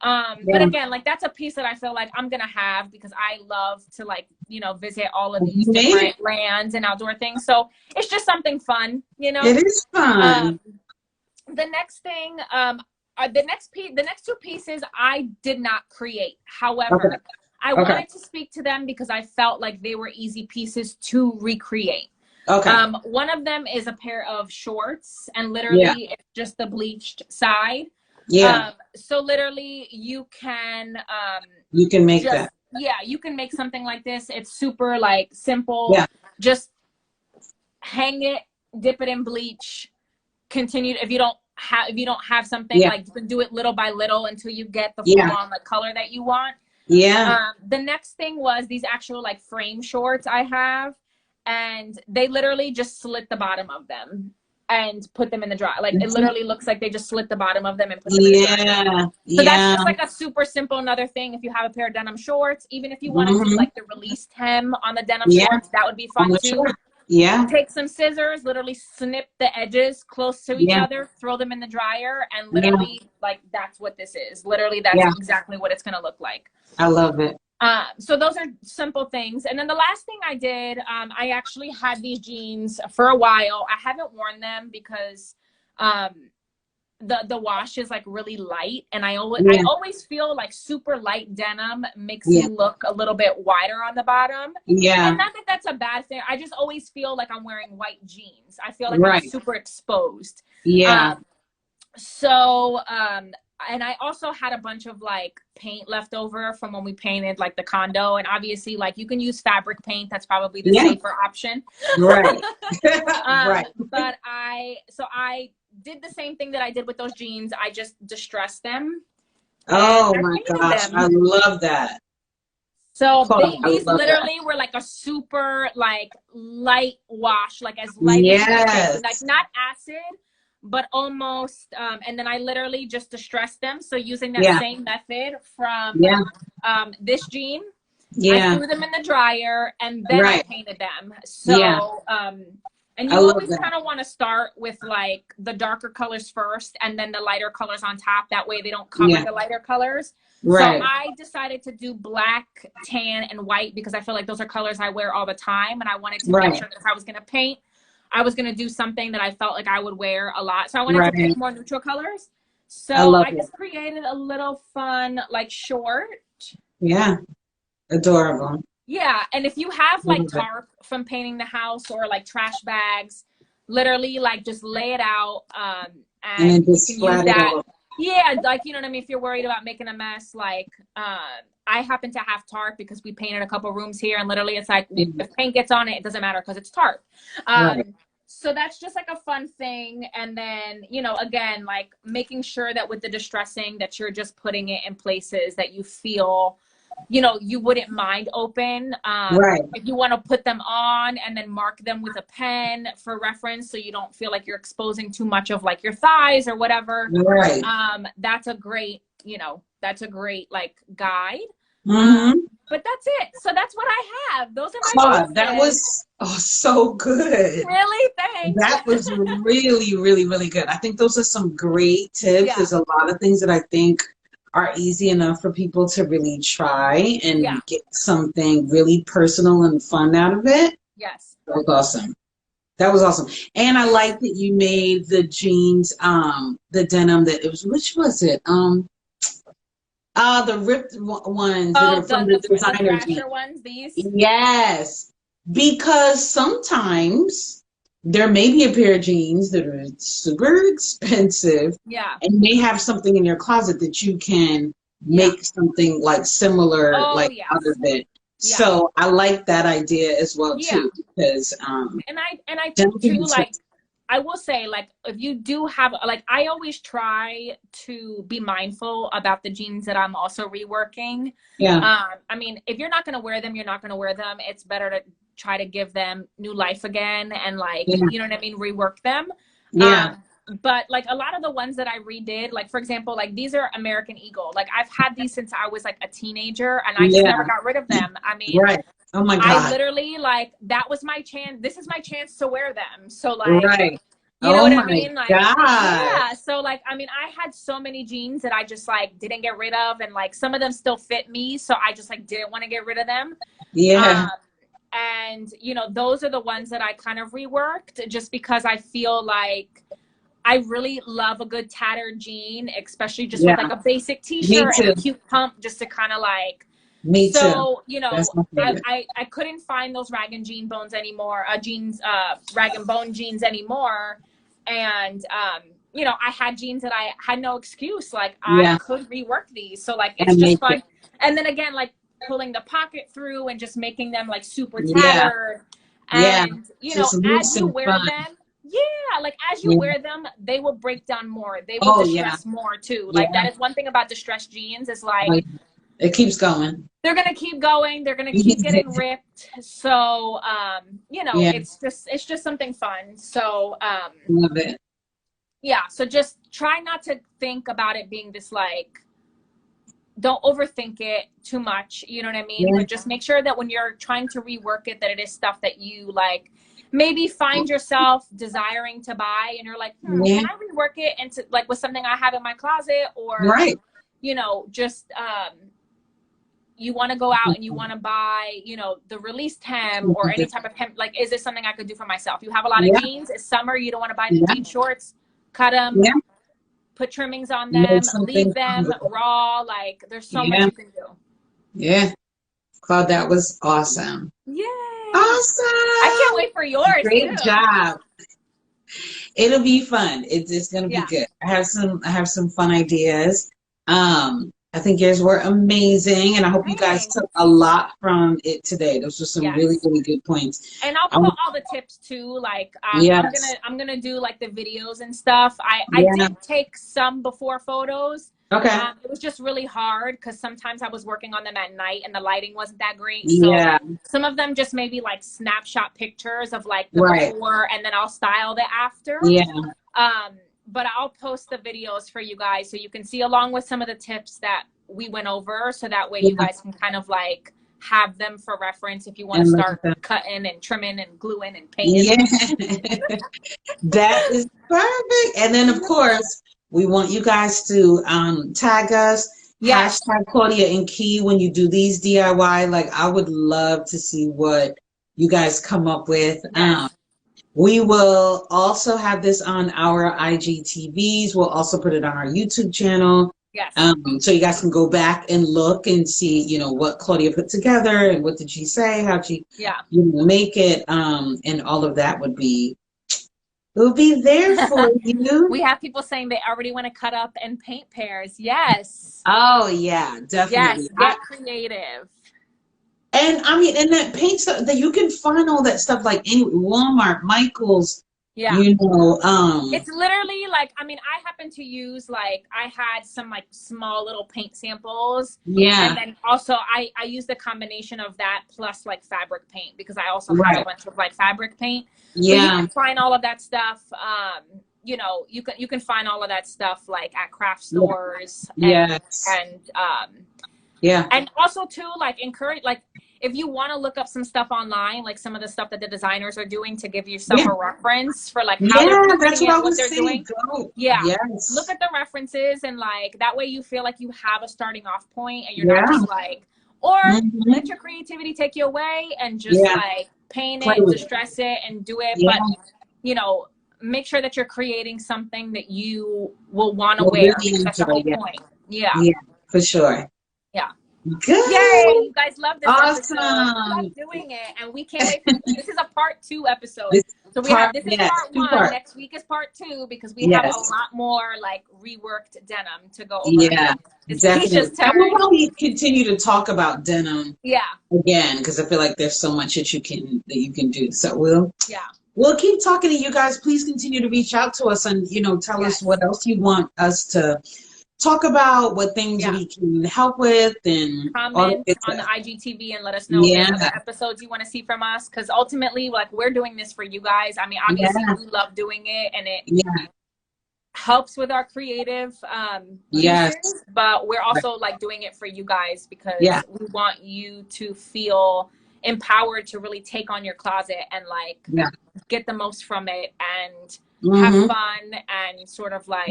Speaker 2: But again, like that's a piece that I feel like I'm gonna have because I love to like, you know, visit all of these different lands and outdoor things. So it's just something fun, you know.
Speaker 1: It is fun.
Speaker 2: The next thing, the next two pieces I did not create. However, I wanted to speak to them because I felt like they were easy pieces to recreate.
Speaker 1: Okay.
Speaker 2: One of them is a pair of shorts, and literally it's just the bleached side.
Speaker 1: Yeah.
Speaker 2: So literally you can
Speaker 1: make that.
Speaker 2: Yeah, you can make something like this. It's super like simple.
Speaker 1: Yeah.
Speaker 2: Just hang it, dip it in bleach, continue. If you don't have something, like you can do it little by little until you get the full on like color that you want.
Speaker 1: Yeah.
Speaker 2: The next thing was these actual like frame shorts I have, and they literally just slit the bottom of them and put them in the dryer. Like it literally looks like they just slit the bottom of them and put them in the dryer. So that's just like a super simple another thing. If you have a pair of denim shorts, even if you want to do like the released hem on the denim shorts, that would be fun too.
Speaker 1: Yeah.
Speaker 2: Take some scissors, literally snip the edges close to each other, throw them in the dryer, and literally like that's what this is. Literally that's exactly what it's gonna look like.
Speaker 1: I love it.
Speaker 2: So those are simple things. And then the last thing I did, I actually had these jeans for a while. I haven't worn them because the wash is like really light, and I always feel like super light denim makes you look a little bit wider on the bottom. Yeah. And not that that's a bad thing. I just always feel like I'm wearing white jeans. I feel like I'm super exposed. Yeah. And I also had a bunch of like paint left over from when we painted like the condo, and obviously like you can use fabric paint. That's probably the safer option.
Speaker 1: Right.
Speaker 2: But I did the same thing that I did with those jeans. I just distressed them and
Speaker 1: Oh
Speaker 2: I
Speaker 1: my
Speaker 2: painted
Speaker 1: gosh, I
Speaker 2: them.
Speaker 1: love that.
Speaker 2: So
Speaker 1: Claudia, I
Speaker 2: these
Speaker 1: love that.
Speaker 2: literally were like a super like light wash, like as light as you could paint, like
Speaker 1: Yes.
Speaker 2: not acid, but almost. And then I literally just distressed them. So using that
Speaker 1: Yeah.
Speaker 2: same method from
Speaker 1: Yeah.
Speaker 2: this jean, I
Speaker 1: Yeah.
Speaker 2: threw them in the dryer and then I
Speaker 1: Right.
Speaker 2: painted them.
Speaker 1: Yeah.
Speaker 2: So, and
Speaker 1: I
Speaker 2: you
Speaker 1: love
Speaker 2: always
Speaker 1: that.
Speaker 2: kind of want to start with like the darker colors first and then the lighter colors on top. That way they don't cover
Speaker 1: Yeah.
Speaker 2: the lighter colors. So
Speaker 1: Right.
Speaker 2: I decided to do black, tan, and white because I feel like those are colors I wear all the time. And I wanted to make
Speaker 1: Right.
Speaker 2: sure that if I was going to paint, I was going to do something that I felt like I would wear a lot. So I wanted to pick
Speaker 1: Right.
Speaker 2: more neutral colors.
Speaker 1: I
Speaker 2: So
Speaker 1: love
Speaker 2: I
Speaker 1: it.
Speaker 2: just created a little fun, like short.
Speaker 1: Yeah. Adorable.
Speaker 2: Yeah, and if you have like
Speaker 1: Love it.
Speaker 2: tarp from painting the house or like trash bags, literally like just lay it out,
Speaker 1: And then
Speaker 2: and you
Speaker 1: just
Speaker 2: can use
Speaker 1: splat it
Speaker 2: that.
Speaker 1: all.
Speaker 2: Yeah, like you know what I mean. If you're worried about making a mess, like I happen to have tarp because we painted a couple rooms here, and literally it's like
Speaker 1: Yeah.
Speaker 2: if paint gets on it, it doesn't matter because it's tarp.
Speaker 1: Right.
Speaker 2: So that's just like a fun thing, and then you know again like making sure that with the distressing that you're just putting it in places that you feel you know you wouldn't mind open.
Speaker 1: Right.
Speaker 2: If you want to put them on and then mark them with a pen for reference so you don't feel like you're exposing too much of like your thighs or whatever,
Speaker 1: Right.
Speaker 2: that's a great you know that's a great like guide. um,
Speaker 1: Mm-hmm.
Speaker 2: but that's it. So that's what I have. Those are my
Speaker 1: Claude, that
Speaker 2: pieces.
Speaker 1: was so good.
Speaker 2: Really, thanks.
Speaker 1: That was really, really, really good. I think those are some great tips.
Speaker 2: Yeah,
Speaker 1: There's a lot of things that I think are easy enough for people to really try
Speaker 2: yeah,
Speaker 1: and get something really personal and fun out of it.
Speaker 2: yes.
Speaker 1: That was awesome. That was awesome. And I like that you made the jeans, the denim that it was, which was it? The ripped ones that
Speaker 2: Oh,
Speaker 1: are from the
Speaker 2: the
Speaker 1: designer jeans.
Speaker 2: thrasher ones, these.
Speaker 1: Yes, because sometimes there may be a pair of jeans that are super expensive
Speaker 2: Yeah,
Speaker 1: and you may have something in your closet that you can
Speaker 2: yeah.
Speaker 1: make something like similar
Speaker 2: Oh,
Speaker 1: like out of
Speaker 2: yes.
Speaker 1: it.
Speaker 2: Yeah,
Speaker 1: So I like that idea as well
Speaker 2: yeah.
Speaker 1: too, because
Speaker 2: And I
Speaker 1: denim
Speaker 2: think
Speaker 1: can
Speaker 2: too,
Speaker 1: be
Speaker 2: like
Speaker 1: tricky.
Speaker 2: I will say, like if you do have, like I always try to be mindful about the jeans that I'm also reworking.
Speaker 1: Yeah,
Speaker 2: I mean, if you're not gonna wear them, you're not gonna wear them. It's better to try to give them new life again and like
Speaker 1: yeah,
Speaker 2: you know what I mean, rework them.
Speaker 1: yeah,
Speaker 2: Um, but like a lot of the ones that I redid, like for example, like these are American Eagle. Like I've had these since I was like a teenager, and I just never
Speaker 1: yeah,
Speaker 2: got rid of them. I mean,
Speaker 1: right. Oh my
Speaker 2: I
Speaker 1: God.
Speaker 2: literally like that was my chance. This is my chance to wear them. So like,
Speaker 1: Right.
Speaker 2: you know
Speaker 1: Oh
Speaker 2: what I
Speaker 1: my
Speaker 2: mean? Like,
Speaker 1: God.
Speaker 2: yeah. So like, I mean, I had so many jeans that I just like didn't get rid of, and like some of them still fit me, so I just like didn't want to get rid of them.
Speaker 1: Yeah,
Speaker 2: Um, and you know, those are the ones that I kind of reworked just because I feel like I really love a good tattered jean, especially just with
Speaker 1: yeah.
Speaker 2: like a basic
Speaker 1: Me
Speaker 2: t-shirt and a
Speaker 1: too.
Speaker 2: cute pump just to kind of like
Speaker 1: Me too.
Speaker 2: so, you
Speaker 1: That's
Speaker 2: know,
Speaker 1: my favorite.
Speaker 2: I couldn't find those rag and jean bones anymore, rag and bone jeans anymore. And, you know, I had jeans that I had no excuse. Like I
Speaker 1: Yeah,
Speaker 2: could rework these. So like, it's
Speaker 1: and
Speaker 2: just
Speaker 1: make it.
Speaker 2: fun. And then again, like pulling the pocket through and just making them like super
Speaker 1: Yeah,
Speaker 2: tattered.
Speaker 1: yeah.
Speaker 2: And, you know,
Speaker 1: Just
Speaker 2: as
Speaker 1: loose
Speaker 2: you
Speaker 1: and
Speaker 2: wear
Speaker 1: fun.
Speaker 2: them, yeah, like as you
Speaker 1: Yeah.
Speaker 2: wear them, they will break down more. They will
Speaker 1: Oh yeah,
Speaker 2: distress more too. Like
Speaker 1: yeah.
Speaker 2: that is one thing about distressed jeans is
Speaker 1: Oh,
Speaker 2: like,
Speaker 1: yeah. It keeps going.
Speaker 2: they're gonna keep going, they're gonna keep getting ripped. So you know
Speaker 1: Yeah,
Speaker 2: it's just something fun. So
Speaker 1: love it.
Speaker 2: yeah, so just try not to think about it being this like, don't overthink it too much, you know what I mean,
Speaker 1: Yeah,
Speaker 2: but just make sure that when you're trying to rework it that it is stuff that you like maybe find yourself desiring to buy and you're like
Speaker 1: yeah.
Speaker 2: can I rework it into like with something I have in my closet, or
Speaker 1: Right.
Speaker 2: you know just you want to go out and you want to buy, you know, the released hem or any type of hem. Like, is this something I could do for myself? You have a lot of
Speaker 1: Yeah,
Speaker 2: jeans. It's summer. You don't want to buy new
Speaker 1: yeah,
Speaker 2: jean shorts. Cut them,
Speaker 1: yeah.
Speaker 2: put trimmings on
Speaker 1: Make
Speaker 2: them,
Speaker 1: something
Speaker 2: leave
Speaker 1: fun
Speaker 2: them
Speaker 1: with it.
Speaker 2: raw. Like, there's so much
Speaker 1: Yeah,
Speaker 2: you can do.
Speaker 1: yeah. Claude, that was awesome.
Speaker 2: Yay. I can't
Speaker 1: Awesome.
Speaker 2: wait for yours
Speaker 1: Great
Speaker 2: too.
Speaker 1: job. It'll be fun. It's gonna be
Speaker 2: Yeah.
Speaker 1: good. I have some fun ideas. I think yours were amazing, and I hope you guys
Speaker 2: Thanks.
Speaker 1: took a lot from it today. Those were some really,
Speaker 2: Yes.
Speaker 1: really good points.
Speaker 2: And I'll put
Speaker 1: Um,
Speaker 2: all the tips too. Like
Speaker 1: yes,
Speaker 2: I'm gonna do like the videos and stuff. I
Speaker 1: yeah,
Speaker 2: did take some before photos,
Speaker 1: Okay.
Speaker 2: It was just really hard because sometimes I was working on them at night and the lighting wasn't that great. So
Speaker 1: Yeah.
Speaker 2: some of them just maybe like snapshot pictures of like the
Speaker 1: Right.
Speaker 2: before, and then I'll style the after.
Speaker 1: Yeah.
Speaker 2: But I'll post the videos for you guys so you can see along with some of the tips that we went over. So that way you guys can kind of like have them for reference if you want to start cutting and trimming and gluing and painting.
Speaker 1: Yeah. That is perfect. And then of course, we want you guys to tag us, hashtag Claudia and Key when you do these DIY. Like, I would love to see what you guys come up with. We will also have this on our IGTVs. We'll also put it on our YouTube channel.
Speaker 2: Yes.
Speaker 1: So you guys can go back and look and see, you know, what Claudia put together and what did she say, how she make it, and all of that would be there for you.
Speaker 2: We have people saying they already want to cut up and paint pairs. Yes.
Speaker 1: Oh yeah, definitely.
Speaker 2: Yes, get creative.
Speaker 1: And I mean, and that paint stuff that you can find all that stuff like any Walmart, Michael's.
Speaker 2: Yeah.
Speaker 1: You know,
Speaker 2: it's literally like, I mean, I happen to use like, I had some like small little paint samples.
Speaker 1: Yeah.
Speaker 2: And then also I use the combination of that plus like fabric paint because I also have a bunch of like fabric paint.
Speaker 1: Yeah.
Speaker 2: So you can find all of that stuff. You know, you can find all of that stuff like at craft stores. And and also too, like encourage, like if you want to look up some stuff online, like some of the stuff that the designers are doing to give yourself a reference for like how they're doing. Yes. Look at the references and like that way you feel like you have a starting off point and you're not just like, or let your creativity take you away and just like paint it, distress it and do it. But you know, make sure that you're creating something that you will want to wear. That's the whole point. Yeah,
Speaker 1: for sure.
Speaker 2: Yeah.
Speaker 1: Good.
Speaker 2: Yay! You guys love this
Speaker 1: episode.
Speaker 2: We love doing it, and we can't wait for this is a part 2 episode. So we have this is part 1. Next week is part 2 because we have a lot more like reworked denim to go over.
Speaker 1: Yeah, definitely. And we'll probably continue to talk about denim. Again, because I feel like there's so much that you can do. So we'll keep talking to you guys. Please continue to reach out to us and tell us what else you want us to talk about, what things we can help with, and
Speaker 2: comment on the IGTV and let us know what episodes you want to see from us. Because ultimately, like we're doing this for you guys. I mean, obviously we love doing it, and it helps with our creative pieces, but we're also like doing it for you guys because we want you to feel empowered to really take on your closet and like get the most from it and have fun and sort of like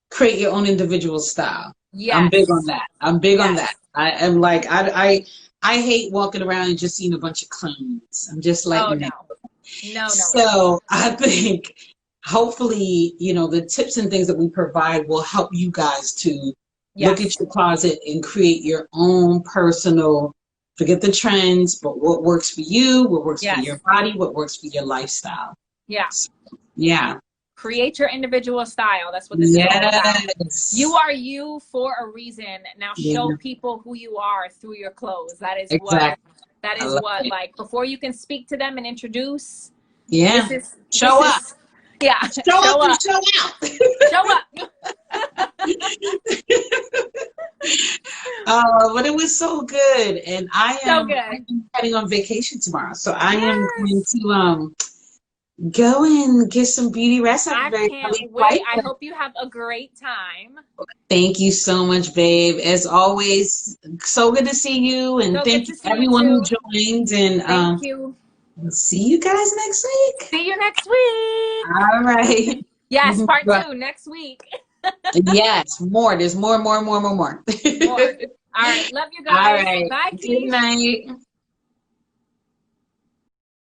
Speaker 1: create your own individual style. I'm big on that. I'm big on that. I am like, I hate walking around and just seeing a bunch of clones. I'm just like,
Speaker 2: no.
Speaker 1: So I think hopefully, the tips and things that we provide will help you guys to look at your closet and create your own personal, forget the trends, but what works for you, what works for your body, what works for your lifestyle. So, create your individual style. That's what this is all about.
Speaker 2: You are you for a reason. Now show people who you are through your clothes. That is what like before you can speak to them and introduce. Show up. Show up and show out. Show up.
Speaker 1: But it was so good. And I am heading on vacation tomorrow. So I am going to go and get some beauty rest.
Speaker 2: I can't wait. I hope you have a great time.
Speaker 1: Thank you so much, babe. As always, so good to see you. And thank you everyone who joined. And
Speaker 2: thank you.
Speaker 1: We'll see you guys next week.
Speaker 2: See you next week.
Speaker 1: All right.
Speaker 2: Yes, part 2 next week.
Speaker 1: Yes, more. There's more.
Speaker 2: All right. Love you guys.
Speaker 1: All right.
Speaker 2: Bye.
Speaker 1: Good night.